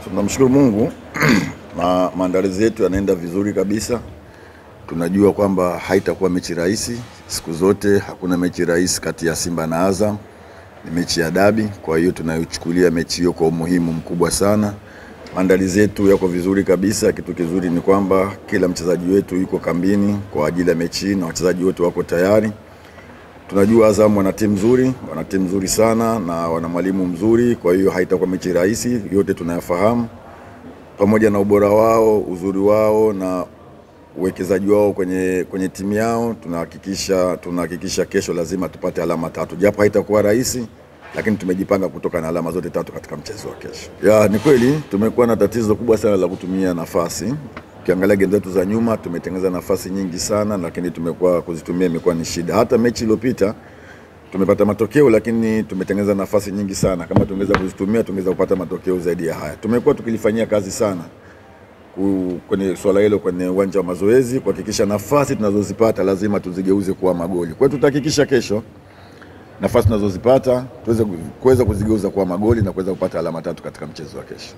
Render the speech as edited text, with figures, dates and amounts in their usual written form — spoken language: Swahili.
Tunamshukuru Mungu na maandalizi yetu yanaenda vizuri kabisa. Tunajua kwamba haitakuwa mechi rahisi. Siku zote hakuna mechi rahisi kati ya Simba na Azam. Ni mechi ya dabi, kwa hiyo tunayochukulia mechi hiyo kwa umuhimu mkubwa sana. Maandalizi yetu yako vizuri kabisa. Kitu kizuri ni kwamba kila mchezaji wetu yuko kambini kwa ajili ya mechi na wachezaji wote wako tayari. Tunajua Azam wana timu nzuri sana na wana mwalimu mzuri, kwa hiyo haitakuwa mechi rahisi, yote tunayafahamu. Pamoja na ubora wao, uzuri wao na uwekezaji wao kwenye timu yao, tunahakikisha kesho lazima tupate alama 3. Japo haitakuwa rahisi, lakini tumejipanga kutoka na alama zote 3 katika mchezo wa kesho. Ni kweli tumekuwa na tatizo kubwa sana la kutumia nafasi. Ukiangalia game zetu za nyuma tumetengeneza nafasi nyingi sana, lakini tumekuwa kuzitumia imekuwa ni shida. Hata mechi iliyopita tumepata matokeo, lakini tumetengeneza nafasi nyingi sana. Kama tungeweza kuzitumia tungeweza kupata matokeo zaidi ya haya. Tumekuwa tukilifanyia kazi sana kwenye swala hilo kwenye uwanja wa mazoezi, kuhakikisha nafasi tunazozipata lazima tuzigeuze kuwa magoli. Kwa hiyo tutahakikisha kesho nafasi tunazozipata tuweze kuzigeuza kuwa magoli na kuweza kupata alama 3 katika mchezo wa kesho.